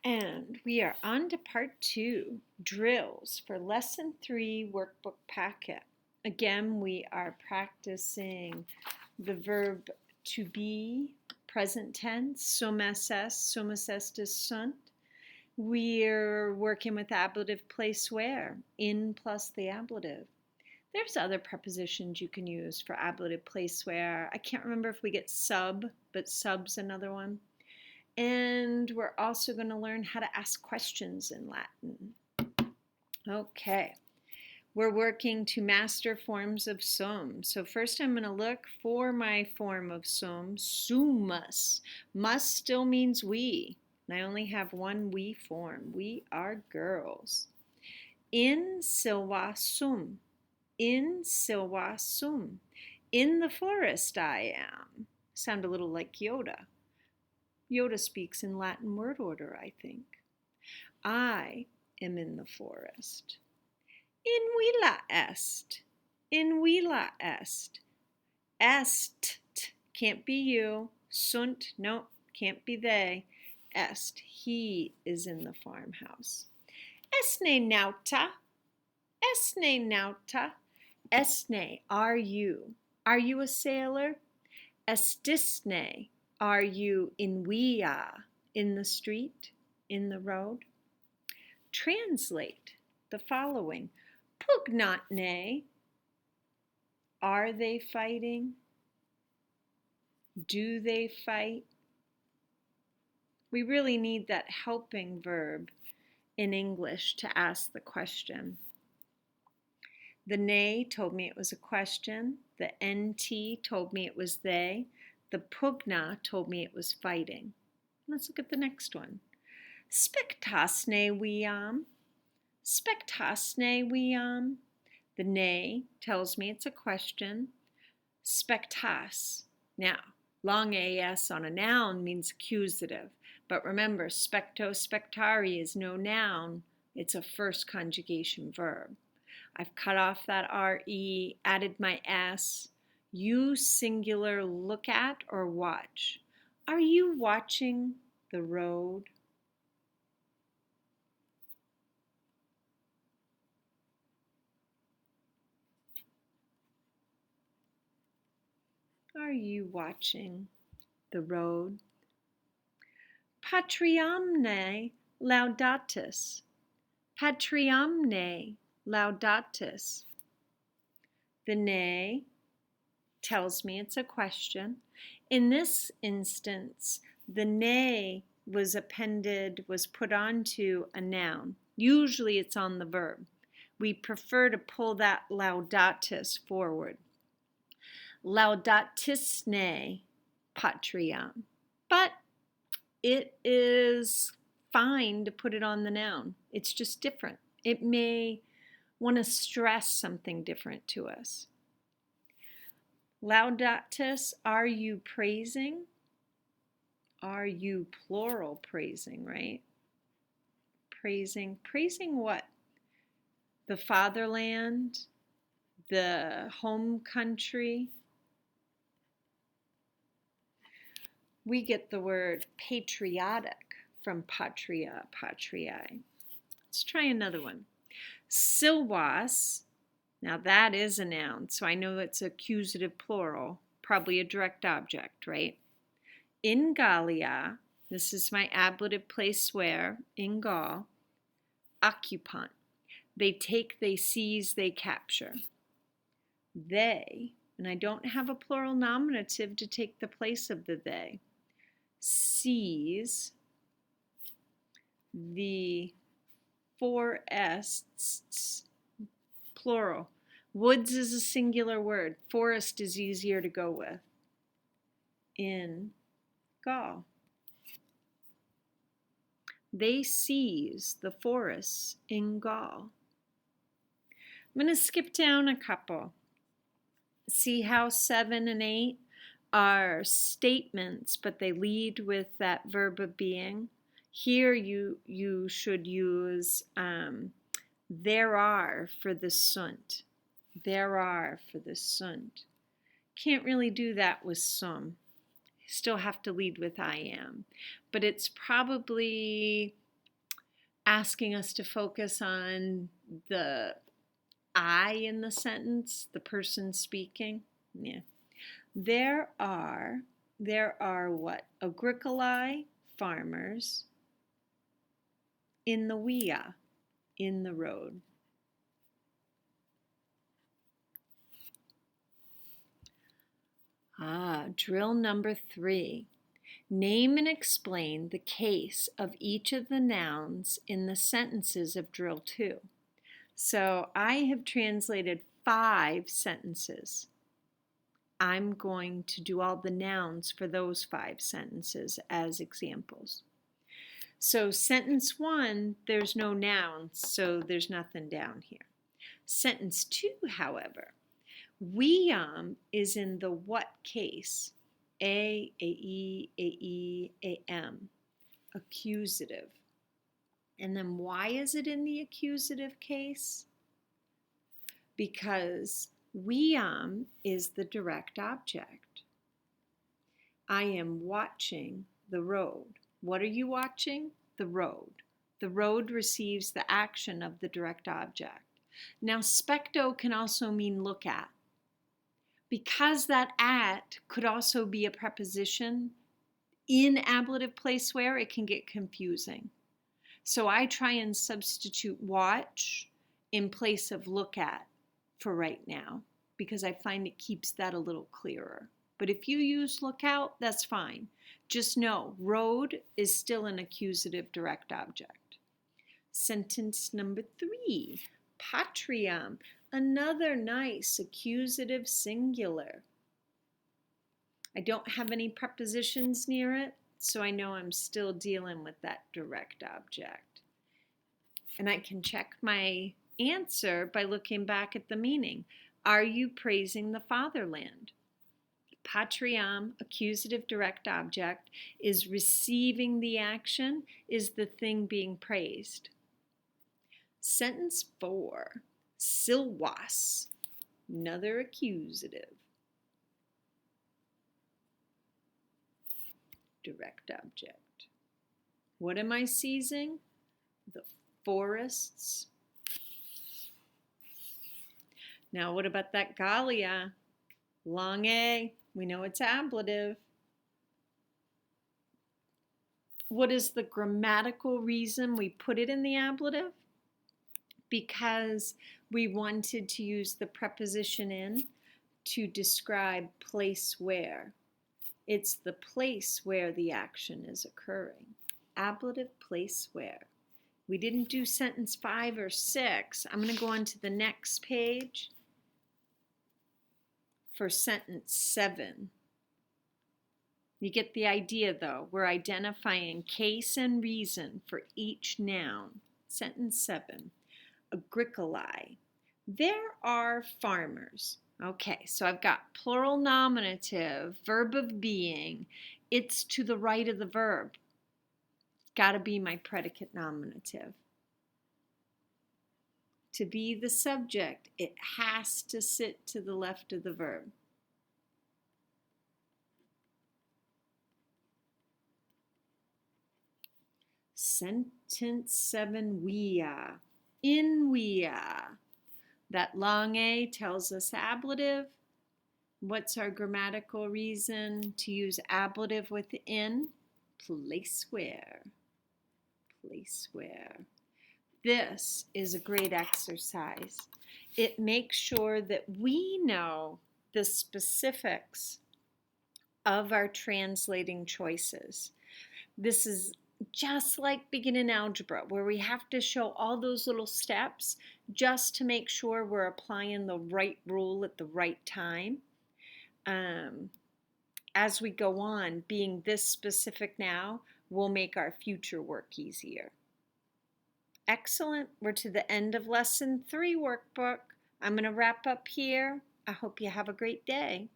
And we are on to part 2, drills for lesson 3 workbook packet. Again, we are practicing the verb to be, present tense, som estes, sunt. We're working with ablative place where, in plus the ablative. There's other prepositions you can use for ablative place where. I can't remember if we get sub, but sub's another one. And we're also going to learn how to ask questions in Latin. Okay, we're working to master forms of sum. So first I'm going to look for my form of sum, sumus. Must still means we. And I only have one we form. We are girls. In silva sum. In silva sum. In the forest I am. Sound a little like Yoda. Yoda speaks in Latin word order, I think. I am in the forest. In villa est. In villa est. Est can't be you. Sunt, no, can't be they. Est, he is in the farmhouse. Esne nauta. Esne nauta. Esne, are you? Are you a sailor? Estisne, are you in via, in the street, in the road? Translate the following. Pugnatne, are they fighting? Do they fight? We really need that helping verb in English to ask the question. The ne told me it was a question. The nt told me it was they. The pugna told me it was fighting. Let's look at the next one. Spectasne viam. Spectasne viam. The ne tells me it's a question. Spectas. Now, long as on a noun means accusative. But remember, specto spectari is no noun. It's a first conjugation verb. I've cut off that re, added my s. You singular look at or watch. Are you watching the road? Are you watching the road? Patriamne laudatis. Patriamne laudatis. The ne tells me it's a question. In this instance, the ne was put onto a noun. Usually it's on the verb. We prefer to pull that laudatis forward. Laudatisne patriam. But it is fine to put it on the noun. It's just different. It may want to stress something different to us. Laudatis, are you praising? Are you plural praising, right? Praising what? The fatherland, the home country. We get the word patriotic from patria, patriae. Let's try another one. Silvas, now that is a noun, so I know it's accusative plural, probably a direct object, right? In Gallia, this is my ablative place where, in Gaul, occupant. They take, they seize, they capture. They, and I don't have a plural nominative to take the place of the they, seize the forests, plural. Woods is a singular word. Forest is easier to go with. In Gaul. They seize the forests in Gaul. I'm going to skip down a couple. See how 7 and 8 are statements, but they lead with that verb of being. Here you should use there are for the sunt. There are for the sunt. Can't really do that with some. Still have to lead with I am. But it's probably asking us to focus on the I in the sentence, the person speaking. Yeah. There are what? Agricolae, farmers, in the via, in the road. Drill number 3. Name and explain the case of each of the nouns in the sentences of drill 2. So I have translated 5 sentences. I'm going to do all the nouns for those 5 sentences as examples. So sentence 1, there's no nouns, so there's nothing down here. Sentence 2, however, we is in the what case? A, AE, AE, AM, accusative. And then why is it in the accusative case? Because we is the direct object. I am watching the road. What are you watching? The road. The road receives the action of the direct object. Now, specto can also mean look at. Because that at could also be a preposition in ablative place where, it can get confusing. So I try and substitute watch in place of look at for right now, because I find it keeps that a little clearer. But if you use look out, that's fine. Just know, road is still an accusative direct object. Sentence number 3, patriam, another nice accusative singular. I don't have any prepositions near it, so I know I'm still dealing with that direct object. And I can check my answer by looking back at the meaning. Are you praising the fatherland? Patriam, accusative direct object, is receiving the action, is the thing being praised. Sentence 4, silwas, another accusative. Direct object. What am I seizing? The forests. Now, what about that Gallia? Long A, we know it's ablative. What is the grammatical reason we put it in the ablative? Because we wanted to use the preposition in to describe place where. It's the place where the action is occurring. Ablative, place where. We didn't do sentence 5 or 6. I'm going to go on to the next page for sentence 7. You get the idea, though. We're identifying case and reason for each noun. Sentence 7. Agricolae. There are farmers. Okay, so I've got plural nominative, verb of being. It's to the right of the verb. Got to be my predicate nominative. To be the subject, it has to sit to the left of the verb. Sentence 7, via. In via. That long A tells us ablative. What's our grammatical reason to use ablative with in? Place where. Place where. This is a great exercise. It makes sure that we know the specifics of our translating choices. This is just like beginning algebra, where we have to show all those little steps just to make sure we're applying the right rule at the right time. As we go on, being this specific now will make our future work easier. Excellent. We're to the end of lesson 3 workbook. I'm going to wrap up here. I hope you have a great day.